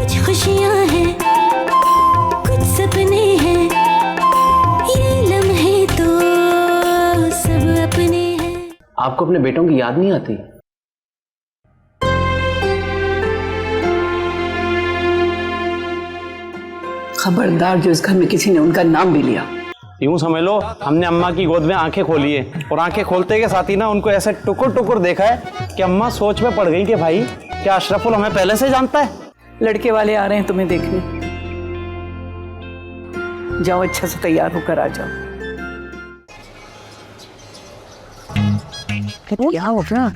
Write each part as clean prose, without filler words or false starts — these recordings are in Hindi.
कुछ खुशियां हैं, कुछ सपने हैं, ये लम्हे तो सब अपने हैं। आपको अपने बेटों की याद नहीं आती? खबरदार जो इस घर में किसी ने उनका नाम भी लिया। यूं समझ लो हमने अम्मा की गोद में आंखें खोली है और आंखें खोलते के साथ ही ना उनको ऐसे टुकुर टुकुर देखा है कि अम्मा सोच में पड़ गई कि भाई क्या अशरफुल हमें पहले से जानता है। लड़के वाले आ रहे हैं तुम्हें देखने, जाओ अच्छा से तैयार होकर आ जाओ। क्या हो रहा?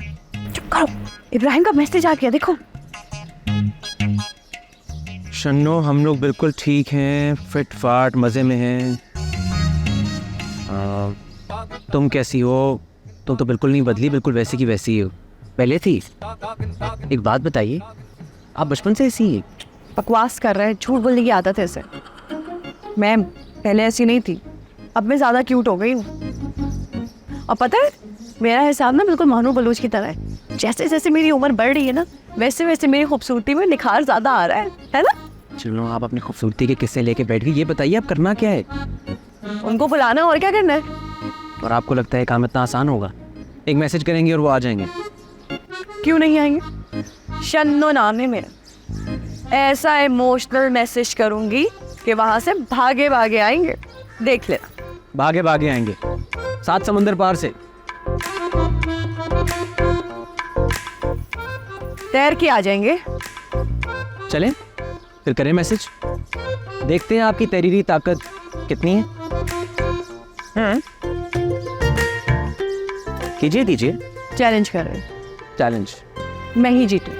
चुप करो, इब्राहिम का मैसेज आ गया देखो। शन्नो हम लोग बिल्कुल ठीक हैं, फिट फाट मज़े में हैं। तुम कैसी हो? तुम तो बिल्कुल नहीं बदली, बिल्कुल वैसी की वैसी हो पहले थी। एक बात बताइए, आप बचपन से ऐसी हैं? बकवास कर रहे हैं, झूठ बोलने की आदत है इसे। मैं पहले ऐसी नहीं थी, अब मैं ज़्यादा क्यूट हो गई हूँ। और पता है मेरा हिसाब ना बिल्कुल मानू बलूच की तरह है। जैसे जैसे मेरी उम्र बढ़ रही है ना वैसे वैसे मेरी खूबसूरती में निखार ज़्यादा आ रहा है ना? चलो आप अपनी खूबसूरती के किस्से लेके बैठ गई, ये बताइए आप करना क्या है? उनको बुलाना और क्या करना है। और आपको लगता है काम इतना आसान होगा? एक मैसेज करेंगे और वो आ जाएंगे? क्यों नहीं आएंगे? शन्नो नाम है मेरा, ऐसा इमोशनल मैसेज करूंगी कि वहां से भागे भागे आएंगे, देख लेना। भागे भागे आएंगे 7 समंदर पार से? तैर के आ जाएंगे। चलें फिर करें मैसेज, देखते हैं आपकी तहरीरी ताकत कितनी है। कीजिए कीजिए, चैलेंज कर रहे हैं। चैलेंज। मैं ही जीतू।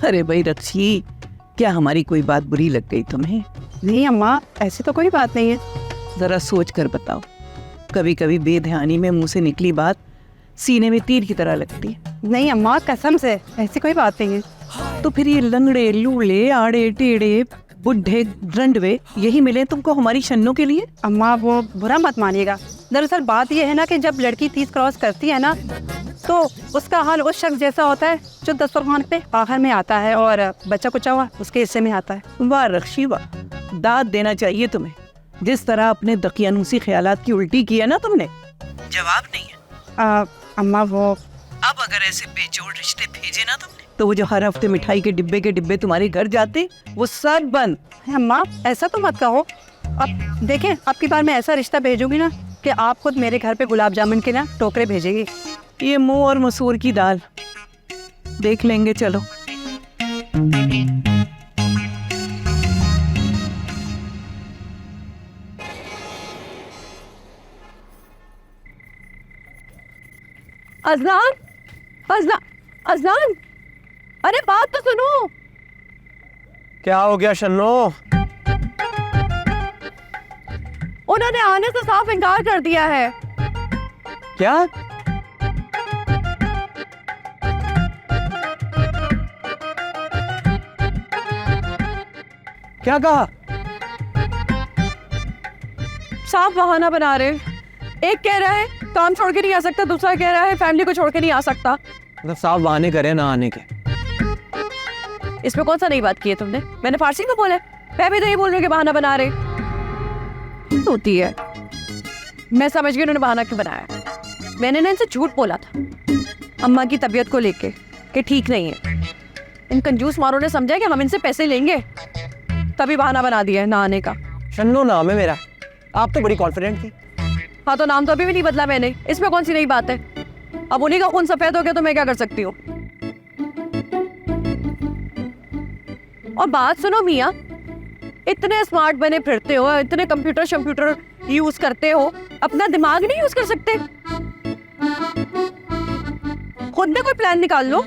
अरे भाई रक्षी, क्या हमारी कोई बात बुरी लग गई तुम्हें? नहीं अम्मा, ऐसी तो कोई बात नहीं है। जरा सोच कर बताओ, कभी कभी बेध्यानी में मुंह से निकली बात सीने में तीर की तरह लगती है। नहीं अम्मा, कसम से ऐसी कोई बात नहीं है। तो फिर ये लंगड़े लूले आड़े टेढ़े बुढ़े रंडवे यही मिले तुमको हमारी शन्नों के लिए? अम्मा वो बुरा मत मानिएगा, दरअसल बात ये है ना कि जब लड़की 30 क्रॉस करती है ना तो उसका हाल उस शख्स जैसा होता है जो दस्तरखान पे आखिर में आता है और बच्चा कुचा हुआ उसके हिस्से में आता है। वाह रक्षी वाह, दाद देना चाहिए तुम्हें। जिस तरह अपने दकियानूसी ख्यालात की उल्टी की है ना तुमने, जवाब नहीं है। अम्मा वो अब अगर ऐसे बेजोड़ रिश्ते भेजे ना तुमने तो वो जो हर हफ्ते मिठाई के डिब्बे तुम्हारे घर जाते वो सब बंद। अम्मा ऐसा तो मत कहो। अब देखें, अब की बार मैं ऐसा रिश्ता भेजूंगी ना कि आप खुद मेरे घर पे गुलाब जामुन के ना टोकरे भेजेगी। ये मुंह और मसूर की दाल देख लेंगे। चलो अज़लान, अज़लान, अज़लान, अरे बात तो सुनो। क्या हो गया शन्नो? उन्होंने आने से साफ इनकार कर दिया है। क्या? क्या कहा? साफ बहाना बना रहे। एक कह रहा है काम छोड़ के नहीं आ सकता, दूसरा कह रहा है फैमिली को छोड़ के नहीं आ सकता। मतलब साफ बहाने करे ना आने के। इसमें कौन सा नई बात की है तुमने? मैंने फारसी में बोला, मैं भी तो ये बोल रही हूँ कि बहाना बना रहे होती है। मैं समझ गई उन्होंने बहाना क्यों बनाया। मैंने ना इनसे झूठ बोला था अम्मा की तबीयत को लेके कि ठीक नहीं है। इन कंजूस मारों ने समझा कि हम इनसे पैसे लेंगे, तभी बहाना बना दिया है ना आने का। शन्नो नाम है मेरा, आप तो बड़ी कॉन्फिडेंट थी। हाँ तो नाम तो अभी भी नहीं बदला मैंने, इसमें कौन सी नई बात है? अब उन्हीं का खून सफेद हो गया तो मैं क्या कर सकती हूँ। और बात सुनो मियाँ, इतने स्मार्ट बने फिरते हो, इतने कंप्यूटर यूज करते हो, अपना दिमाग नहीं यूज कर सकते? खुद ने कोई प्लान निकाल लो।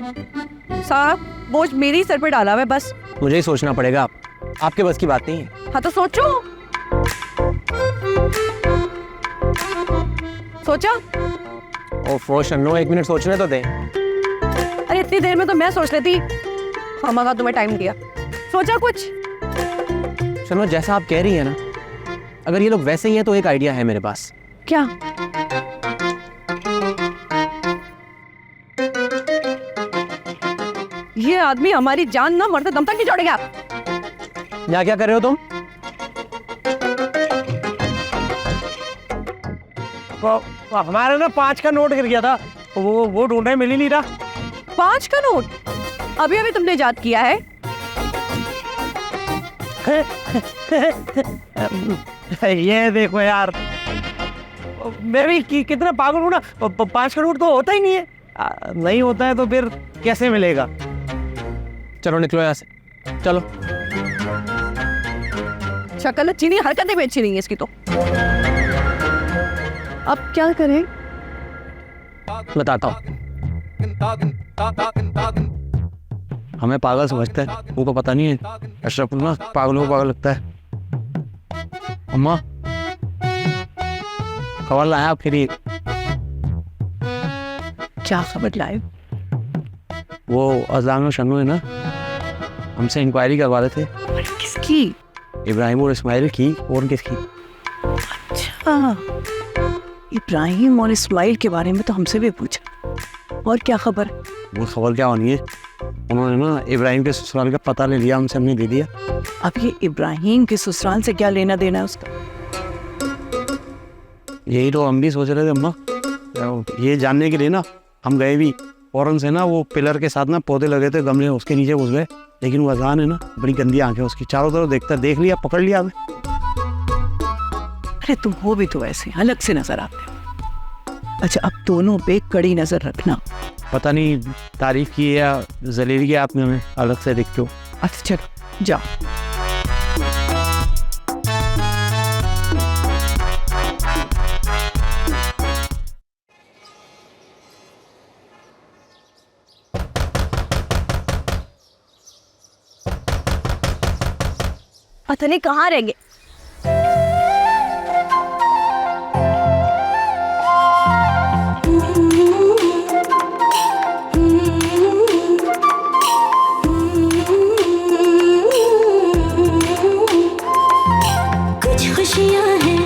साहब बोझ मेरी सर पे डाला हुआ है बस। मुझे ही सोचना पड़ेगा, आपके बस की बात नहीं है। हाँ तो सोचो। सोचा? ओफो शन्नो, 1 मिनट सोचने तो दे। अरे इतनी देर में तो मैं सोच लेती, अम्मा का तुम्हें टाइम दिया, सोचा कुछ? सुनो, जैसा आप कह रही हैं ना, अगर ये लोग वैसे ही हैं तो एक आइडिया है मेरे पास। क्या? ये आदमी हमारी जान ना मरते दम तक नहीं छोड़ेगा। यहाँ क्या कर रहे हो तुम? हमारे ना 5 का नोट गिर गया था, वो ढूंढे, मिल ही नहीं रहा। 5 का नोट अभी अभी तुमने याद किया है? ये देखो यार, मैं भी कितना पागल हूँ ना, 5 का नोट तो होता ही नहीं है। नहीं होता है तो फिर कैसे मिलेगा? चलो निकलो यहाँ से, चलो। शक्ल अच्छी नहीं, हरकतें भी अच्छी नहीं है इसकी तो। अब क्या करें? बताता हूँ। हमें पागल समझता है, वो को पता नहीं है अशरफ ना पागलों को पागल लगता है। अम्मा, खबर लाया आपके लिए। क्या खबर लाए? वो अज़लान और शन्नू है ना, हमसे इंक्वायरी करवा रहे थे। किसकी? इब्राहिम और इस्माइल की। और किसकी? अच्छा, इब्राहिम और इस्माइल के बारे में तो हमसे भी पूछा। और क्या खबर? वो खबर क्या होनी है, उन्होंने ना इब्राहिम के ससुराल का पता ले लिया, हमसे हमने दे दिया। अब ये इब्राहिम के ससुराल से क्या लेना देना है उसका? यही तो हम भी सोच रहे थे अम्मा, ये जानने के लिए ना हम गए भी फौरन से ना, वो पिलर के साथ ना पौधे लगे थे, गमले, उसके नीचे घुस गए। लेकिन वो अजान है ना, बड़ी गंदी आंखें उसकी, चारों तरफ देखता, देख लिया, पकड़ लिया हमें। अरे तुम हो भी तो ऐसे अलग से नजर आते हो। अच्छा, अब दोनों पे कड़ी नजर रखना। पता नहीं तारीफ की या जलील की, आपने हमें अलग से दिखते हो। अच्छा चलो जाओ। पता नहीं कहाँ रहेंगे। कुछ खुशियाँ हैं,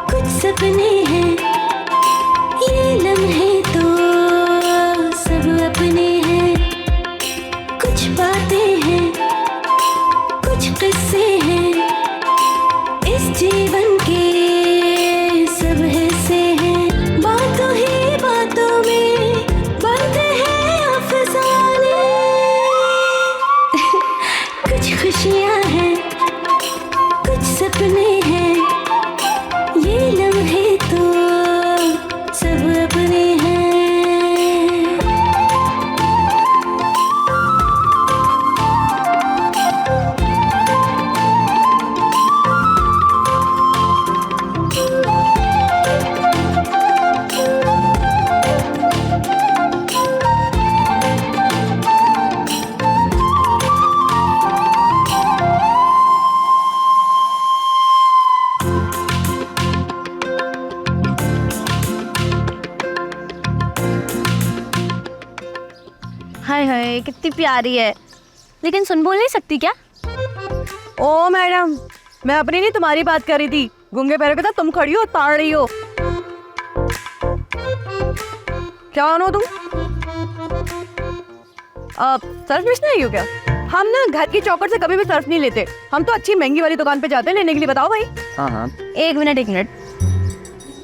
कुछ सपने हैं, ये लम्हे तो सब अपने हैं। कुछ बातें हैं, कुछ किस्से हैं, इस जीवन के सब हिस्से हैं। बातों ही बातों में बनते हैं अफसाने। कुछ खुशियाँ हैं, कुछ सपने हैं, ये लम्हे तो सब अपने हैं। हाय हाय कितनी प्यारी है, लेकिन सुन बोल नहीं सकती क्या? ओ मैडम, मैं अपनी नहीं तुम्हारी बात कर रही थी। गूंगे पैरों के साथ तुम खड़ी हो, ताड़ रही हो। क्या हो तुम? सर्फ बेचने आई हो क्या? हम ना घर की चौकट से कभी भी सर्फ नहीं लेते, हम तो अच्छी महंगी वाली दुकान पे जाते हैं लेने के लिए। बताओ भाई। हाँ हाँ, एक मिनट,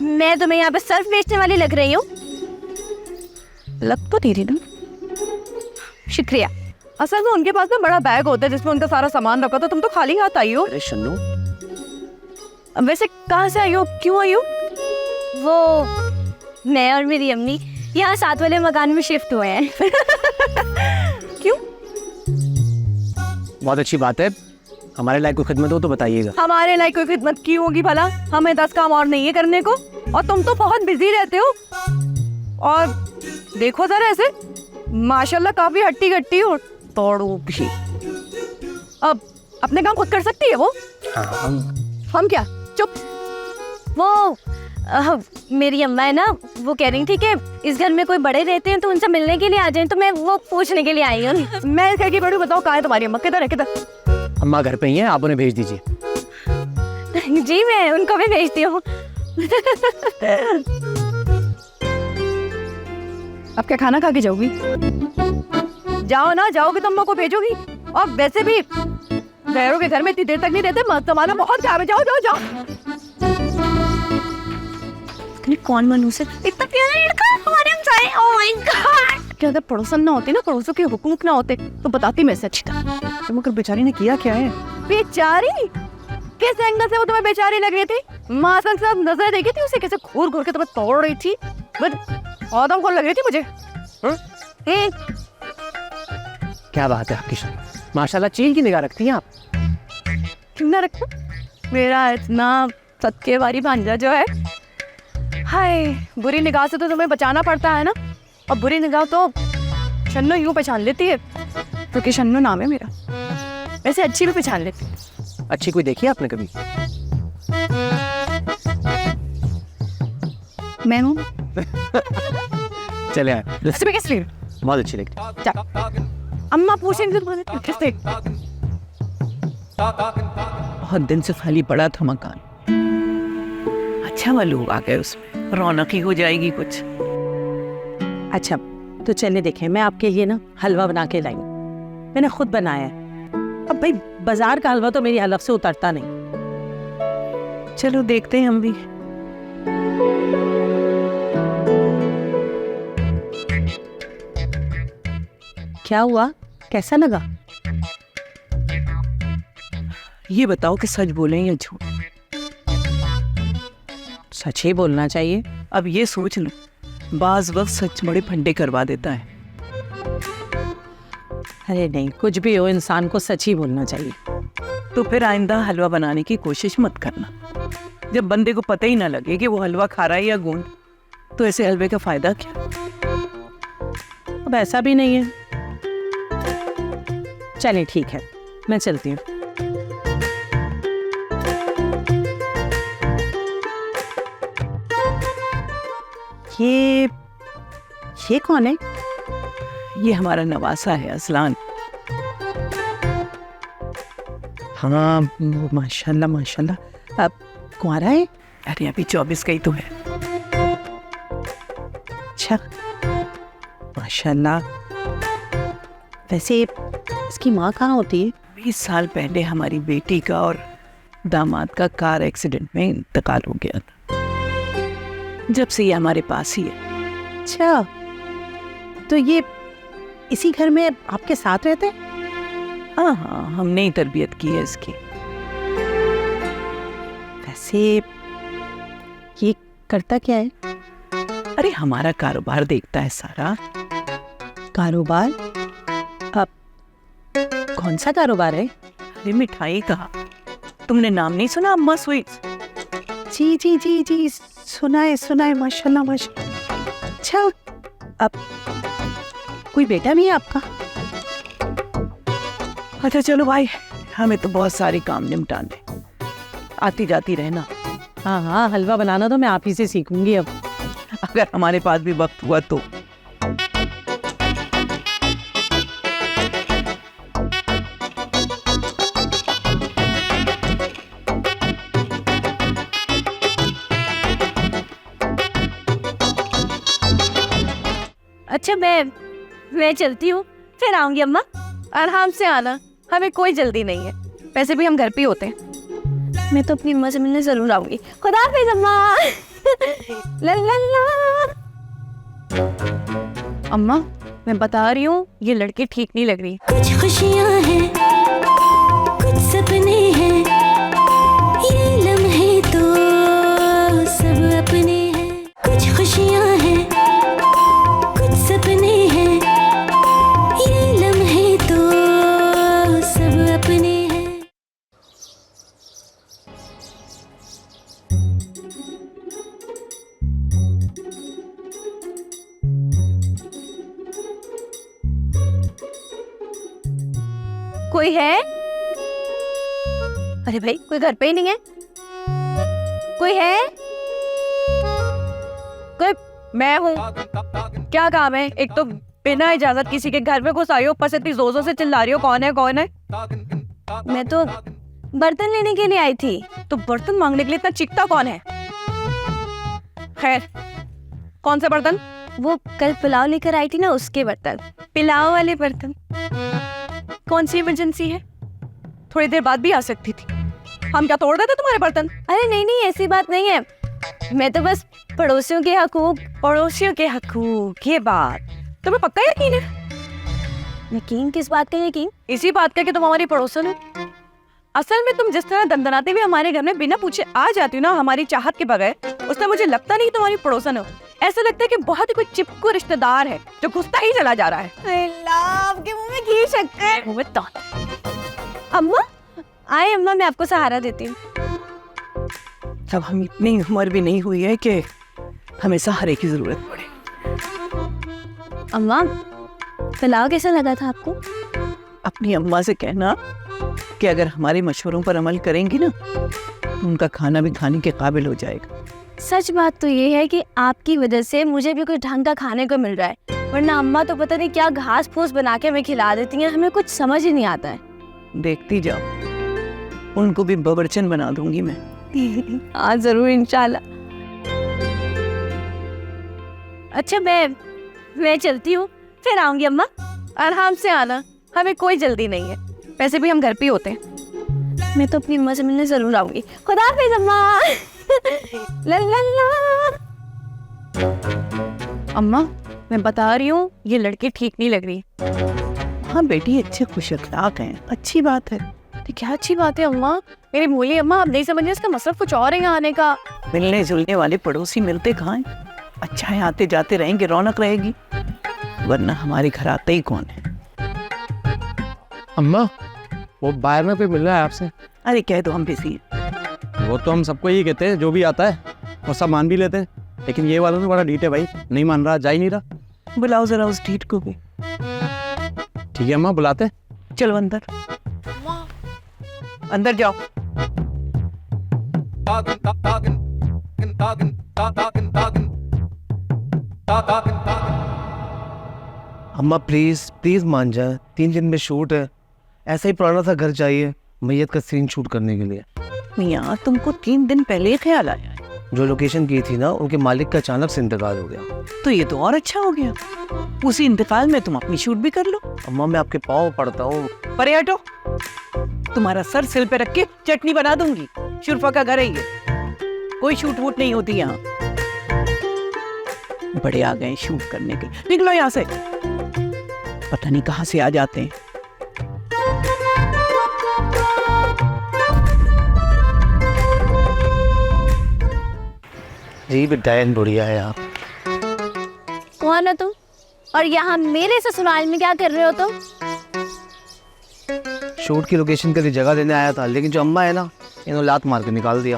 मैं तुम्हें यहाँ पे सर्फ बेचने वाली लग रही हूँ? लग तो नहीं रही ना। शुक्रिया। असल में उनके पास ना बड़ा बैग होता है जिसमें उनका सारा सामान रखा था, तुम तो खाली हाथ आई हो। अरे शन्नू, वैसे कहाँ से आई हो, क्यों आई हो? वो मैं और मेरी अम्मी यहाँ साथ वाले मकान में शिफ्ट हुए हैं। क्यों? बहुत अच्छी बात है, हमारे लायक कोई खिदमत हो तो बताइएगा। हमारे लायक कोई खिदमत की होगी भला? हमें 10 काम और नहीं है करने को, और तुम तो बहुत बिजी रहते हो। और देखो जरा ऐसे, माशाल्लाह काफी हट्टी कट्टी हो, तोड़ो भी। अब अपने काम खुद कर सकती है वो। हाँ, हम क्या चुप? वो मेरी अम्मा है ना, वो कह रही थी कि इस घर में कोई बड़े रहते हैं तो उनसे मिलने के लिए आ जाएं, तो मैं वो पूछने के लिए आई हूँ। मैं कह के बड़ी बताओ कहाँ है तुम्हारी अम्मा, किधर है किधर? अम्मा घर पे ही हैं, आप उन्हें भेज दीजिए। जी मैं उनको भी भेजती हूँ। अब क्या खाना खा के जाओगी? जाओ ना, जाओगी तो अम्मा को भेजोगी। और वैसे भी गैरों के घर में इतनी देर तक नहीं रहते, तुम्हारा बहुत खराब है। जाओ जाओ जाओ। कौन मनूस है? इतना प्यारा लड़का हमारे हमसाए। Oh my God. क्या अगर पड़ोसन ना होते ना, पड़ोसों के हुकूक ना होते तो बताती मैं से अच्छी तरह। तो मगर बेचारी ने किया क्या है? बेचारी? किस एंगल से वो तुम्हें बेचारी लग रही थी? मासन से नजर देखी थी उसे कैसे घूर घूर के तुम्हें तोड़ रही थी? बस आदम को लग रही थी मुझे। क्या बात है आपकी, माशाल्लाह चील की निगाह रखती हैं आप। क्यों ना रखूं? मेरा इतना सत्य वाली भांजा जो है, हाय, बुरी निगाह से तो तुम्हें बचाना पड़ता है ना। और बुरी निगाह तो शन्नो यूं पहचान लेती है, क्योंकि शन्नो नाम है मेरा। वैसे अच्छी भी पहचान लेती है। अच्छी कोई देखी है आपने कभी? मैं हूँ। चले आए, वैसे भी किस लिए? बहुत अच्छी लगती। जा। अम्मा पूछेंगे तो किससे? बहुत दिन से खाली पड़ा था मकान, अच्छा वाले लोग आ गए, उसमें रौनक ही हो जाएगी कुछ। अच्छा तो चलिए देखें, मैं आपके लिए ना हलवा बना के लाई, मैंने खुद बनाया है। अब भाई बाजार का हलवा तो मेरी हलक से उतरता नहीं। चलो देखते हैं हम भी। क्या हुआ, कैसा लगा? ये बताओ कि सच बोलें या झूठ? सच ही बोलना चाहिए। अब ये सोच लो, बाज वक्त सच बड़े फंडे करवा देता है। अरे नहीं, कुछ भी हो इंसान को सच ही बोलना चाहिए। तो फिर आइंदा हलवा बनाने की कोशिश मत करना। जब बंदे को पता ही ना लगे कि वो हलवा खा रहा है या गोंद, तो ऐसे हलवे का फायदा क्या? अब ऐसा भी नहीं है। चलिए ठीक है, मैं चलती हूँ। ये कौन है? ये हमारा नवासा है, असलान। हाँ माशाल्लाह माशाल्लाह। अब कुंवारा है? अरे अभी 24 का ही तो है। अच्छा माशाल्लाह। वैसे इसकी माँ कहाँ होती है? 20 साल पहले हमारी बेटी का और दामाद का कार एक्सीडेंट में इंतकाल हो गया था। जब से ये हमारे पास ही है। अच्छा, तो ये इसी घर में आपके साथ रहते हैं? हाँ हाँ, हमने ही तरबियत की है इसकी। वैसे ये करता क्या है? अरे हमारा कारोबार देखता है सारा। कारोबार? अब कौन सा कारोबार है? अरे मिठाई का, तुमने नाम नहीं सुना? अम्मा स्वीट्स। जी जी जी जी, सुना है माशाल्लाह माशाल्लाह। अच्छा, अब कोई बेटा भी है आपका? अच्छा चलो भाई, हमें तो बहुत सारे काम निपटाने, आती जाती रहना। हाँ हाँ, हलवा बनाना तो मैं आप ही से सीखूंगी अब, अगर हमारे पास भी वक्त हुआ तो। अच्छा मैं चलती हूँ, फिर आऊंगी अम्मा। आराम से आना, हमें कोई जल्दी नहीं है। वैसे भी हम घर पे ही होते हैं। मैं तो अपनी अम्मा से मिलने जरूर आऊंगी। खुदा हाफिज अम्मा। ला ला ला। अम्मा मैं बता रही हूँ, ये लड़की ठीक नहीं लग रही। कुछ खुशियाँ हैं, कुछ सपने हैं, ये लम्हे तो सब अपने हैं। कुछ खुशियाँ हैं, कुछ सपने हैं, ये लम्हे तो सब अपने हैं। कोई है? अरे भाई, कोई घर पे ही नहीं है? कोई है? मैं हूँ। क्या काम है? एक तो बिना इजाजत किसी के घर में घुस आई हो, ऊपर से इतनी जोर से चिल्ला रही हो, कौन है कौन है? मैं तो बर्तन लेने के लिए आई थी। तो बर्तन मांगने के लिए इतना चीखता कौन है? खैर, कौन से बर्तन? वो कल पुलाव लेकर आई थी ना, उसके बर्तन, पुलाव वाले बर्तन। कौन सी इमरजेंसी है? थोड़ी देर बाद भी आ सकती थी। हम क्या तोड़ देते तुम्हारे बर्तन? अरे नहीं नहीं, ऐसी बात नहीं है। मैं तो बस पड़ोसियों के हकूक। पड़ोसियों के हकूक, ये बात तुम्हें पक्का यकीन है? यकीन किस बात का यकीन? इसी बात का कि तुम हमारी पड़ोसन हो। असल में तुम जिस तरह दंदनाते हुए हमारे घर में बिना पूछे आ जाती हो ना, हमारी चाहत के बगैर, उससे मुझे लगता नहीं कि तुम्हारी पड़ोसन हो। ऐसा लगता है कि बहुत ही कोई चिपकू रिश्तेदार है जो घुसता ही चला जा रहा है। आपके मुंह में घी शक्कर है। मुंह में तो अम्मा आए, अम्मा मैं आपको सहारा देती हूँ। अब हम इतनी उम्र भी नहीं हुई है कि हमें सहारे की जरूरत पड़े। अम्मा पुलाव कैसा लगा था आपको? अपनी अम्मा से कहना कि अगर हमारे मशवरों पर अमल करेंगी ना, तो उनका खाना भी खाने के काबिल हो जाएगा। सच बात तो ये है कि आपकी वजह से मुझे भी कुछ ढंग का खाने को मिल रहा है, वरना अम्मा तो पता नहीं क्या घास फूस बना के हमें खिला देती हैं, हमें कुछ समझ ही नहीं आता है। देखती जाओ, उनको भी बबरचन बना दूंगी मैं। हाँ जरूर, इंशाल्लाह। अच्छा मैं चलती हूँ, फिर आऊंगी अम्मा। आराम से आना, हमें कोई जल्दी नहीं है, वैसे भी हम घर पे ही होते हैं। मैं तो अपनी अम्मा से मिलने जरूर आऊंगी। खुदा हाफिज़ अम्मा। ला ला ला। अम्मा मैं बता रही हूँ, ये लड़की ठीक नहीं लग रही। हाँ बेटी, अच्छे खुश अखलाक हैं, अच्छी बात है। तो क्या अच्छी बात है अम्मा? मेरी भोली अम्मा, आप नहीं समझ रहे, इसका मतलब कुछ और है यहाँ आने का। मिलने जुलने वाले पड़ोसी मिलते कहाँ हैं? अच्छा है, आते जाते रहेंगे, रौनक रहेगी, वरना हमारे घर आते ही कौन है। अम्मा वो बाहर में कोई मिल रहा है आपसे? अरे कह दो हम बिजी हैं। वो तो हम सबको यही कहते हैं, जो भी आता है और सब मान भी लेते हैं, लेकिन ये वाला तो बड़ा ढीठ है भाई, नहीं मान रहा, जा ही नहीं रहा। बुलाओ जरा उस ढीठ को भी। ठीक है अम्मा, बुलाते। चलो अंदर, अंदर जाओ। अम्मा प्लीज प्लीज मान जाए, 3 दिन में शूट है, ऐसा ही पुराना सा घर चाहिए मैयत का सीन शूट करने के लिए। मियाँ तुमको 3 दिन पहले ख्याल आया है? जो लोकेशन की थी ना, उनके मालिक का अचानक से इंतकाल हो गया। तो ये तो और अच्छा हो गया, उसी इंतकाल में तुम अपनी शूट भी कर लो। अम्मा मैं आपके पाँव पड़ता हूँ। परे हटो, तुम्हारा सर सिल पे रख के चटनी बना दूंगी। शुरफा का घर है ये, कोई शूट वूट नहीं होती यहाँ। बड़े आ गए शूट करने के, निकलो यहाँ से, पता नहीं कहाँ से आ जाते हैं। जी बेटायन बढ़िया है आप। कौन हो तुम? और यहाँ मेरे ससुराल में क्या कर रहे हो तुम? शूट की लोकेशन के लिए जगह देने आया था, लेकिन जो अम्मा है ना, इन्होंने लात मार के निकाल दिया।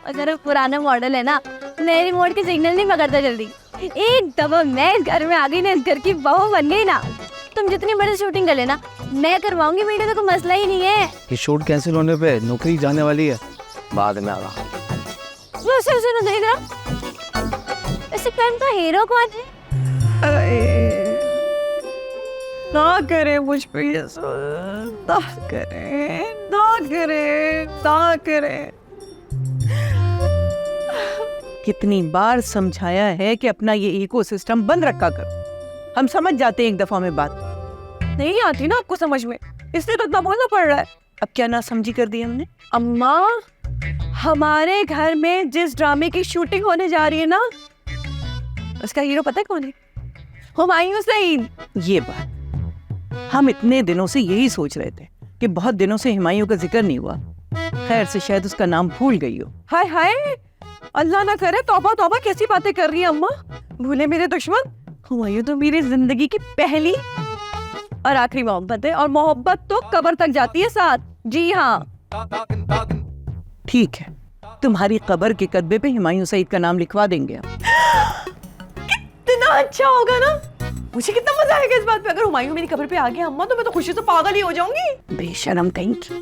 और जरा पुराना मॉडल है ना, नए रिमोट के सिग्नल नहीं पकड़ता जल्दी। एक दफा मैं इस घर में आ गई ना, इस घर की बहू बन गई ना, तुम जितनी बड़ी शूटिंग कर लेना, मैं करवाऊंगी, मेरे तो कोई मसला ही नहीं है। ये शूट कैंसिल होने पे नौकरी जाने वाली है, बाद में आगा। सुनो देख रहा, इस फिल्म का हीरो कौन है? ना करे मुझ पे ये ना करे, ना करे, ना करे। कितनी बार समझाया है कि अपना ये इकोसिस्टम बंद रखा करो, हम समझ जाते हैं एक दफा में बात। नहीं आती ना आपको समझ में, इसलिए तो इतना बोलना पड़ रहा है। अब क्या ना समझी कर दी हमने? अम्मा हमारे घर में जिस ड्रामे की शूटिंग होने जा रही है ना, उसका हीरो पता है कौन है? हुमायूं सईद। ये बात हम इतने दिनों से यही सोच रहे थे कि बहुत दिनों से हुमायूं का जिक्र नहीं हुआ। खैर से शायद उसका नाम भूल गई हो। हाय हाय, अल्लाह ना करे, तौबा तौबा, कैसी बातें कर रही है अम्मा। भूले मेरे दुश्मन, हुमायूं तो मेरी जिंदगी की पहली और आखिरी मोहब्बत है, और मोहब्बत तो कब्र तक जाती है साथ। जी हाँ ठीक है, तुम्हारी कब्र के कदबे पे हुमायूं सईद का नाम लिखवा देंगे। कितना अच्छा होगा ना, मुझे कितना मजा आएगा इस बात पे। अगर हुमायूं मेरी कब्र पे आ गया अम्मा, तो मैं तो खुशी से पागल ही हो जाऊंगी। बेशरम कहीं की।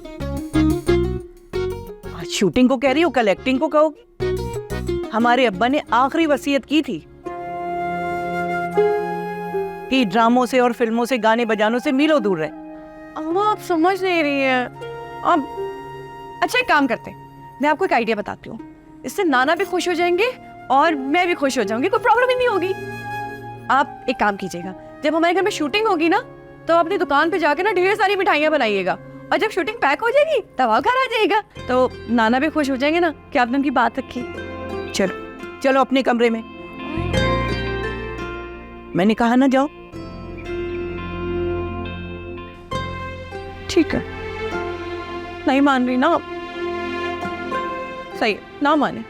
आज शूटिंग को कह रही हो, कल एक्टिंग को कहोगी। हमारे अब्बा ने आखिरी वसीयत की थी कि ड्रामों से और फिल्मों से, गाने बजानों से मीलों दूर रहे। अम्मा आप समझ नहीं रही हैं। अब अच्छा एक काम करते हैं, मैं आपको एक आइडिया बताती हूँ, इससे नाना भी खुश हो जाएंगे और मैं भी खुश हो जाऊंगी, कोई प्रॉब्लम ही नहीं होगी। आप एक काम कीजिएगा, जब हमारे घर में शूटिंग होगी ना तो अपनी दुकान पे जाके ना ढेर सारी मिठाइयाँ बनाइएगा, और जब शूटिंग पैक हो जाएगी तब आप घर आ जाइएगा, तो नाना भी खुश हो जाएंगे ना कि आपने उनकी बात रखी। चलो चलो अपने कमरे में, मैंने कहा ना जाओ। ठीक है, नहीं मान रही ना आप, सही है, ना माने।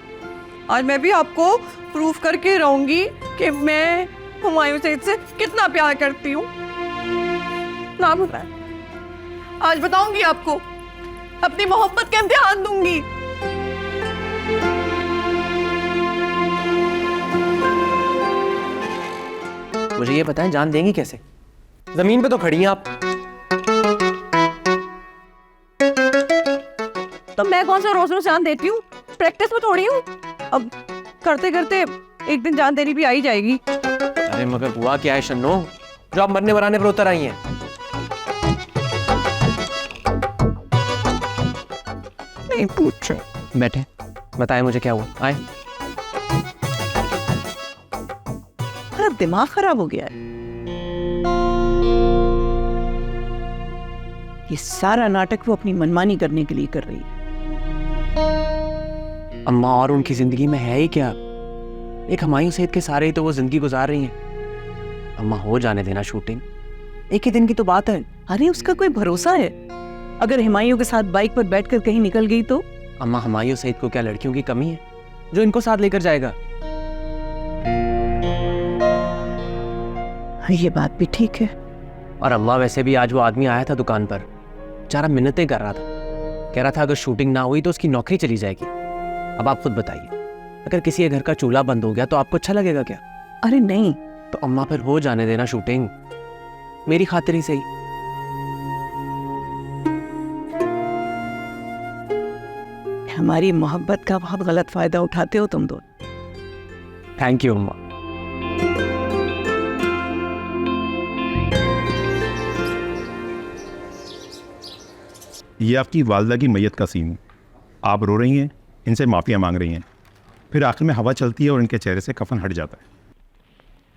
आज मैं भी आपको प्रूफ करके रहूंगी कि मैं हुमायूं सईद से कितना प्यार करती हूँ। ना बताए, आज बताऊंगी आपको, अपनी मोहब्बत का इम्तिहान दूंगी। मुझे ये बताएं, जान देंगी कैसे? जमीन पे तो खड़ी हैं आप। तो मैं कौन सा रोज रोज जान देती हूँ, प्रैक्टिस में थोड़ी हूँ। अब करते करते एक दिन जान देनी भी आ ही जाएगी। अरे मगर हुआ क्या है शन्नो, जो आप मरने बनाने पर उतर आई हैं? नहीं पूछ, बैठे, बताएं मुझे क्या हुआ। आए। मेरा दिमाग खराब हो गया है। ये सारा नाटक वो अपनी मनमानी करने के लिए कर रही है। अम्मा और उनकी जिंदगी में है ही क्या? एक हुमायूं सईद के सारे ही तो वो जिंदगी गुजार रही हैं। अम्मा हो जाने देना शूटिंग, एक ही दिन की तो बात है। अरे उसका कोई भरोसा है? अगर हुमायूं के साथ बाइक पर बैठकर कहीं निकल गई तो? अम्मा हुमायूं सईद को क्या लड़कियों की कमी है जो इनको साथ लेकर जाएगा? ये बात भी ठीक है। और अम्मा वैसे भी आज वो आदमी आया था दुकान पर, बेचारा मिन्नतें कर रहा था, कह रहा था अगर शूटिंग ना हुई तो उसकी नौकरी चली जाएगी। अब आप खुद बताइए, अगर किसी के घर का चूल्हा बंद हो गया तो आपको अच्छा लगेगा क्या? अरे नहीं। तो अम्मा फिर हो जाने देना शूटिंग, मेरी खातिर ही सही। हमारी मोहब्बत का बहुत गलत फायदा उठाते हो तुम दोनों। थैंक यू अम्मा। ये आपकी वालदा की मैयत का सीन है। आप रो रही हैं, इनसे माफ़िया मांग रही हैं, फिर आखिर में हवा चलती है और इनके चेहरे से कफन हट जाता है।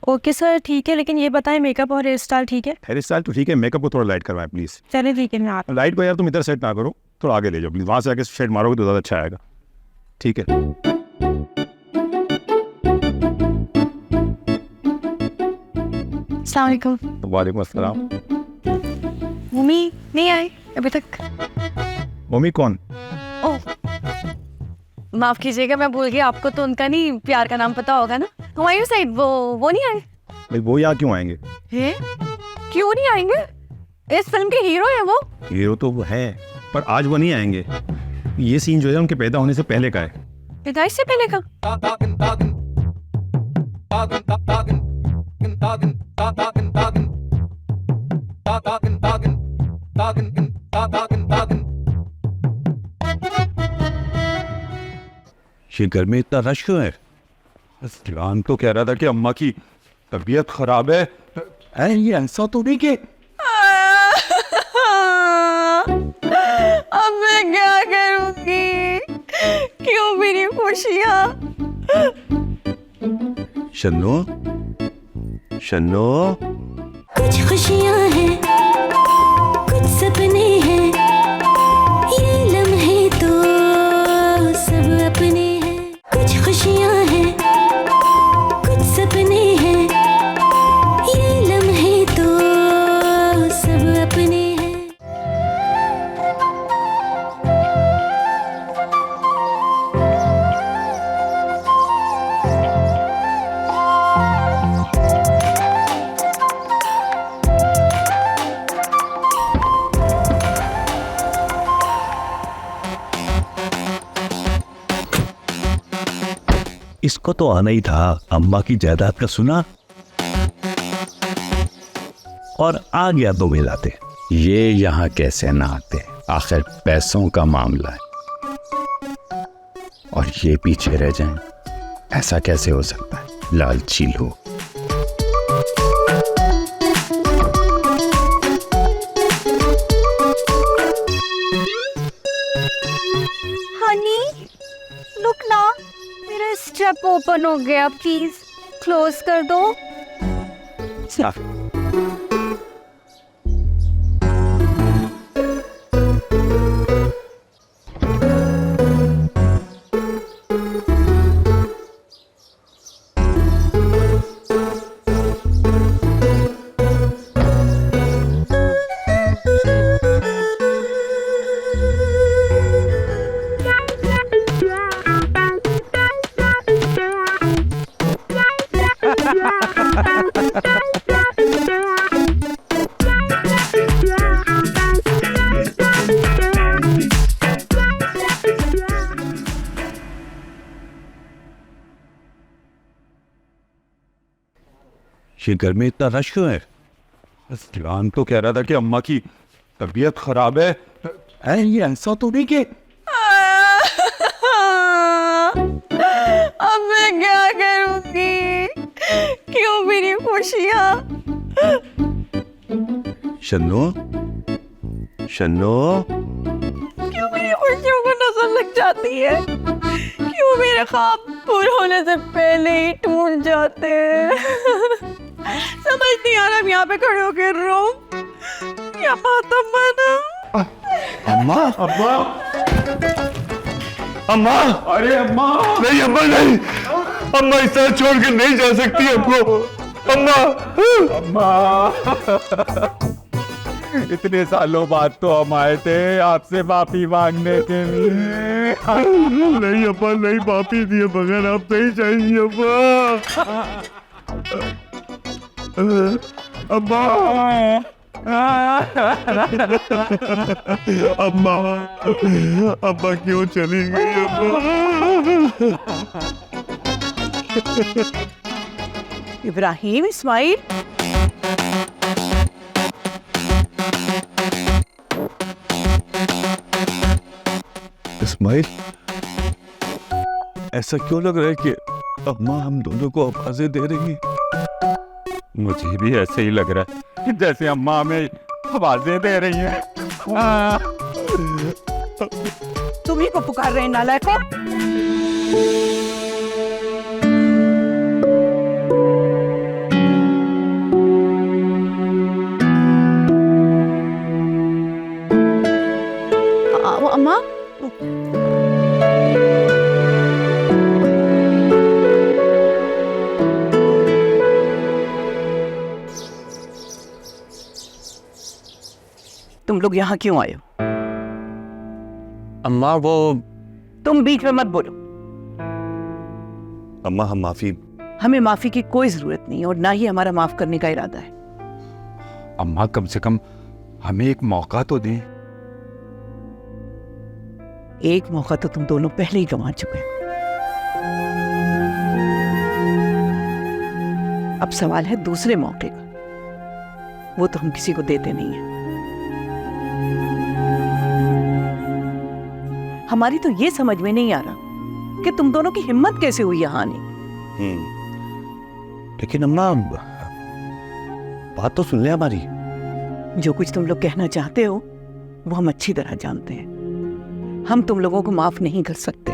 ओके सर ठीक है, लेकिन ये बताएं मेकअप और हेयर स्टाइल ठीक है? हेयर स्टाइल तो ठीक है, मेकअप को थोड़ा लाइट करवाएं प्लीज़। चलिए ठीक है, मैं आप लाइट को यार तुम इधर सेट ना करो, थोड़ा आगे ले जाओ प्लीज़, वहाँ से आके शेड मारोगे तो ज़्यादा अच्छा आएगा। ठीक है। अस्सलाम वालेकुम। वालेकुम अस्सलाम। मम्मी नहीं आई अभी तक? मम्मी कौन? ओह माफ कीजिएगा, मैं भूल गई, आपको तो उनका नहीं प्यार का नाम पता होगा ना, हुमायूं सईद, वो नहीं आए? भाई वो यहाँ क्यों आएंगे? क्यों नहीं आएंगे? इस फिल्म के हीरो है वो। हीरो तो वो है, पर आज वो नहीं आएंगे। ये सीन जो है उनके पैदा होने से पहले का है। पैदाइश से पहले का? ये घर में इतना रश क्यों है? जान तो कह रहा था कि अम्मा की तबीयत खराब है। ये ऐसा तो नहीं कि अब मैं क्या करूंगी? क्यों मेरी खुशियाँ? शन्नो, शन्नो, कुछ खुशियाँ हैं, कुछ सपने हैं, ये लम्हे तो सब अपने हैं। कुछ खुशियाँ हैं, कुछ सपने हैं, ये लम्हे तो सब अपने हैं। इसको तो आना ही था। अम्मा की जायदाद का सुना और आ गया तो मिलाते। ये यहाँ कैसे ना आते, आखिर पैसों का मामला है और ये पीछे रह जाएं ऐसा कैसे हो सकता है, लालची लोग। हनी लुक ना, मेरा स्टेप ओपन हो गया, प्लीज क्लोज कर दो। ये घर में इतना रश क्यों है? जान तो कह रहा था कि अम्मा की तबीयत खराब है। ये ऐसा तो नहीं कि अब मैं क्या करूंगी? क्यों मेरी खुशियाँ? शन्नो, शन्नो, क्यों मेरी खुशियों को नजर लग जाती है? क्यों मेरे ख्वाब पूरे होने से पहले ही टूट जाते हैं? समझ नहीं आ रहा, मैं यहाँ पे खड़े होकर रो या बात अम्मा। अम्मा, अम्मा, अम्मा, अरे अम्मा, नहीं अम्मा नहीं, अम्मा इस तरह छोड़ के नहीं जा सकती हमको, अम्मा, अम्मा। इतने सालों बाद तो हम आए थे आपसे माफी मांगने के लिए। नहीं अम्मा नहीं, माफी दिए बगैर आप नहीं जाएंगी अम्मा। अम्मा, अम्मा, अम्मा क्यों चली गई अम्मा? इब्राहिम, इस्माइल, इस्माइल, ऐसा क्यों लग रहा है कि अम्मा हम दोनों को आवाजें दे रही है? मुझे भी ऐसे ही लग रहा है जैसे अम्मा हमें आवाजें दे रही हैं। तुम्ही को पुकार रहे हैं नालायकों। अम्मा, तुम लोग यहाँ क्यों आए हो? अम्मा वो तुम बीच में मत बोलो। अम्मा हम माफी। हमें माफी की कोई जरूरत नहीं और ना ही हमारा माफ करने का इरादा है। अम्मा कम से कम हमें एक मौका तो दें। एक मौका तो तुम दोनों पहले ही गंवा चुके हो। अब सवाल है दूसरे मौके का, वो तो हम किसी को देते नहीं है। हमारी तो ये समझ में नहीं आ रहा कि तुम दोनों की हिम्मत कैसे हुई यहाँ आने। लेकिन अम्मा बात तो सुन ले हमारी। जो कुछ तुम लोग कहना चाहते हो वो हम अच्छी तरह जानते हैं। हम तुम लोगों को माफ नहीं कर सकते।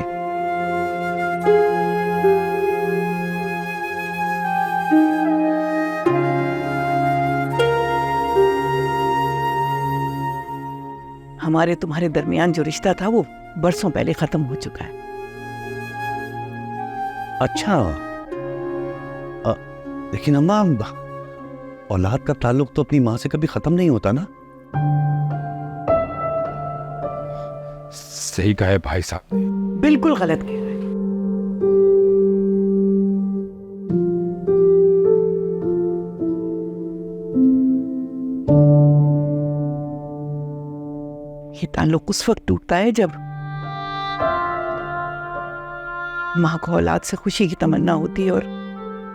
हमारे तुम्हारे दरमियान जो रिश्ता था वो बरसों पहले खत्म हो चुका है। अच्छा, लेकिन अम्मा औलाद का ताल्लुक तो अपनी माँ से कभी खत्म नहीं होता ना। सही कहा है भाई साहब। बिल्कुल गलत कह रहे हैं। ये ताल्लुक उस वक्त टूटता है जब माँ को औलाद से खुशी की तमन्ना होती है और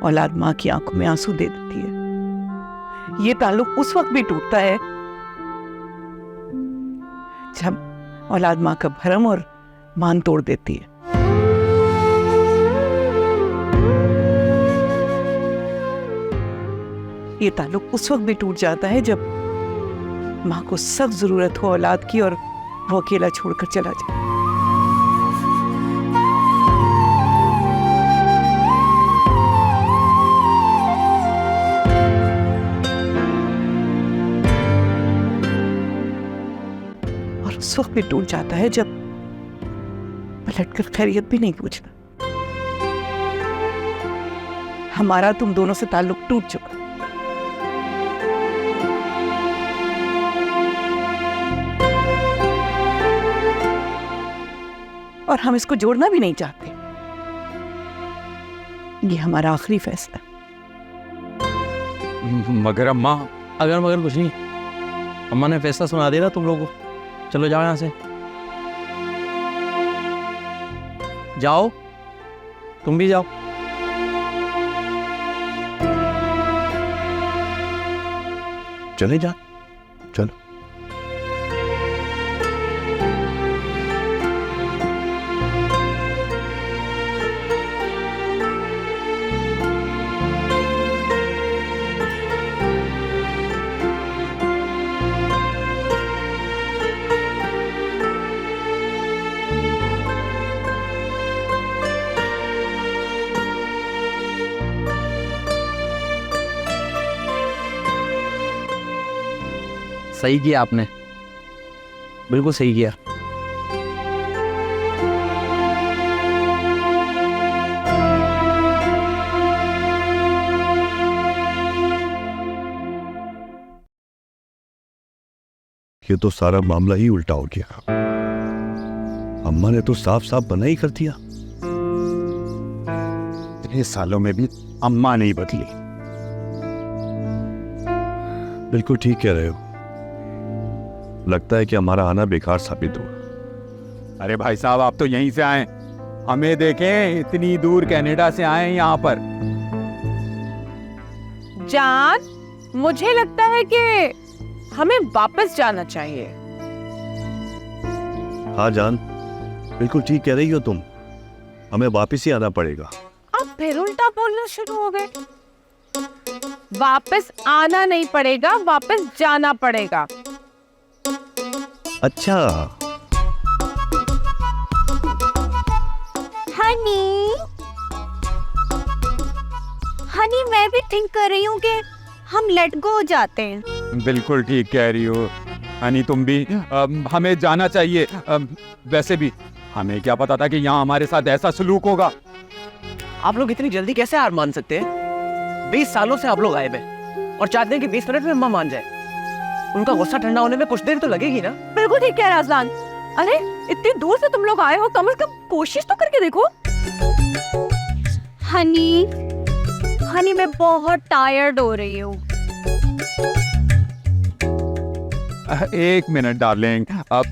औलाद माँ की आंखों में आंसू दे देती है। ये ताल्लुक उस वक्त भी टूटता है जब औलाद माँ का भरम और मान तोड़ देती है। ये ताल्लुक उस वक्त भी टूट जाता है जब माँ को सख्त जरूरत हो औलाद की और वो अकेला छोड़कर चला जाए। और उस वक्त भी टूट जाता है जब पलटकर खैरियत भी नहीं पूछता। हमारा तुम दोनों से ताल्लुक टूट चुका। और हम इसको जोड़ना भी नहीं चाहते। ये हमारा आखिरी फैसला। मगर अम्मा, अगर मगर कुछ नहीं, अम्मा ने फैसला सुना दिया ना तुम लोगों को। चलो जाओ यहाँ से, जाओ, तुम भी जाओ। चले जा, चलो। सही किया आपने, बिल्कुल सही किया। ये तो सारा मामला ही उल्टा हो गया। अम्मा ने तो साफ साफ मना ही कर दिया। इतने सालों में भी अम्मा नहीं बदली। बिल्कुल ठीक कह रहे हो। लगता है कि हमारा आना बेकार साबित हुआ। अरे भाई साहब, आप तो यहीं से आए, हमें देखें इतनी दूर कनाडा से आए यहाँ पर। जान, मुझे लगता है कि हमें वापस जाना चाहिए। हाँ जान, बिल्कुल ठीक कह रही हो तुम। हमें वापस ही आना पड़ेगा। अब फिर उल्टा बोलना शुरू हो गए। वापस आना नहीं पड़ेगा, वापस जाना पड़ेगा। अच्छा, हनी, हनी, मैं भी थिंक कर रही हूँ कि हम लेट गो हो जाते हैं। बिल्कुल ठीक कह रही हो हनी, तुम भी। हमें जाना चाहिए। वैसे भी हमें क्या पता था कि यहाँ हमारे साथ ऐसा सलूक होगा। आप लोग इतनी जल्दी कैसे हार मान सकते हैं? 20 सालों से आप लोग गायब हैं और चाहते हैं कि 20 मिनट में अम्मा मान जाए। उनका गुस्सा ठंडा होने में कुछ देर तो लगेगी ना। बिल्कुल ठीक कह रहा अज़लान। अरे इतनी दूर से तुम लोग आए हो, कम से कम कोशिश तो करके देखो। हनी, हनी, मैं बहुत टायर्ड हो रही हूँ। एक मिनट डार्लिंग, अब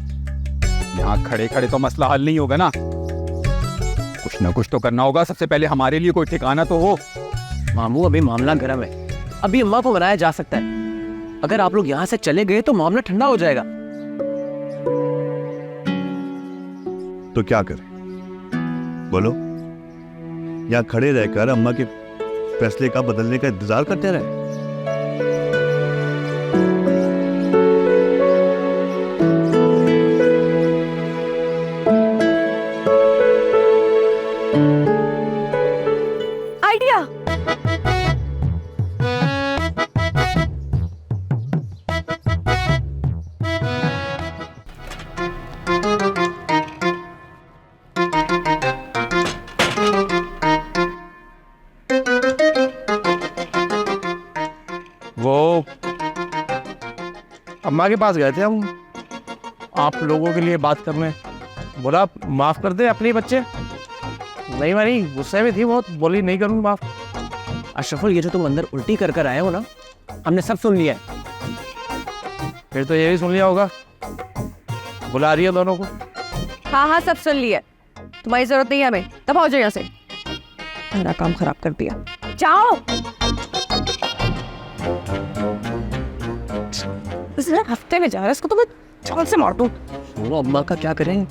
यहाँ खड़े खड़े तो मसला हल नहीं होगा ना। कुछ ना कुछ तो करना होगा। सबसे पहले हमारे लिए कोई ठिकाना तो हो। मामू, अभी मामला गर्म है, अभी अम्मा को मनाया जा सकता है। अगर आप लोग यहाँ से चले गए तो मामला ठंडा हो जाएगा। तो क्या करें? बोलो, यहाँ खड़े रहकर अम्मा के फैसले का बदलने का इंतजार करते रहे? आइडिया। वो अम्मा के पास गए थे हम, आप लोगों के लिए बात करने। बोला माफ कर दे अपने बच्चे। नहीं मानी, गुस्से में थी बहुत, बोली नहीं करूँगी माफ। अशरफुल, ये जो तुम अंदर उल्टी कर कर आए हो ना, हमने सब सुन लिया है। फिर तो ये भी सुन लिया होगा। बुला रही है दोनों को। हाँ हाँ, सब सुन लिया। तुम्हारी जरूरत नहीं है हमें। तब आओ यहाँ से। मेरा काम खराब कर दिया। जाओ। हफ्ते में जा रहा है, इसको तो मैं चाल से मार दूं। वो अम्मा का क्या करें?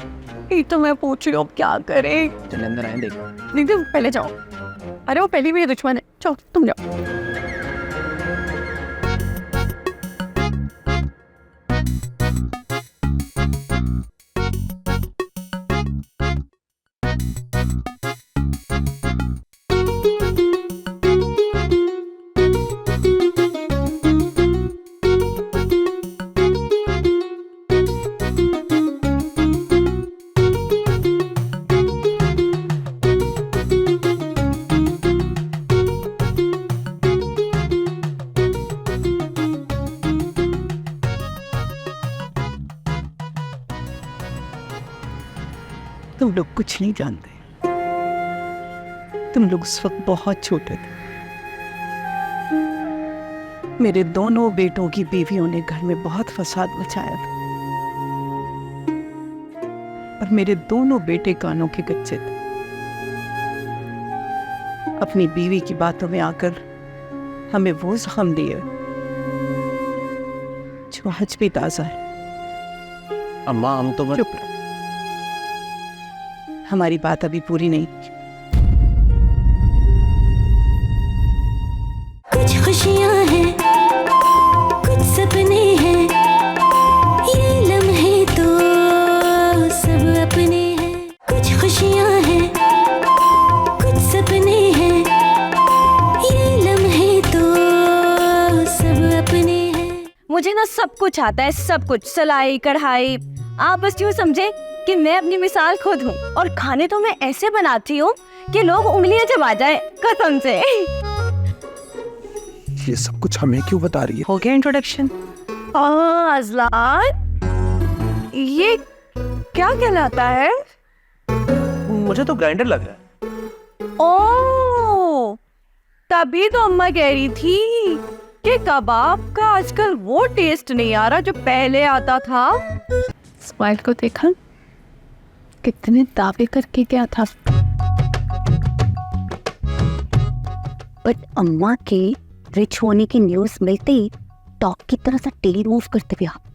ये तो मैं पूछ रही हूँ, क्या करें? चले अंदर आए, देख। नहीं, तुम पहले जाओ। अरे वो पहली भी दुश्मन है। जाओ, तुम जाओ। तुम लोग कुछ नहीं जानते। तुम लोग उस वक्त बहुत छोटे थे। मेरे दोनों बेटों की बीवियों ने घर में बहुत फसाद मचाया था और मेरे दोनों बेटे कानों के कच्चे थे। अपनी बीवी की बातों में आकर हमें वो जख्म दिए जो आज भी ताजा है। अम्मा हम तो चुप रहो, हमारी बात अभी पूरी नहीं हुई। कुछ खुशियाँ हैं, कुछ सपने हैं, ये लम्हे तो सब अपने हैं। कुछ खुशियाँ हैं, कुछ सपने हैं, ये लम्हे तो सब अपने हैं। मुझे ना सब कुछ आता है, सब कुछ, सिलाई कढ़ाई। आप बस यूँ समझे कि मैं अपनी मिसाल खुद हूँ, और खाने तो मैं ऐसे बनाती हूँ कि लोग उंगलियां चबा जाए, कसम से। ये सब कुछ हमें क्यों बता रही है? हो गया इंट्रोडक्शन? अजलान, ये क्या कहलाता है? मुझे तो ग्राइंडर लग रहा है। ओ, तभी तो अम्मा कह रही थी कि कबाब का आजकल वो टेस्ट नहीं आ रहा जो पहले आता था। स्माइल को देखा, कितने दावे करके क्या था। बट अम्मा के रिच होने की न्यूज़ मिलते ही डॉग की तरह सा टेल मूव करते हुए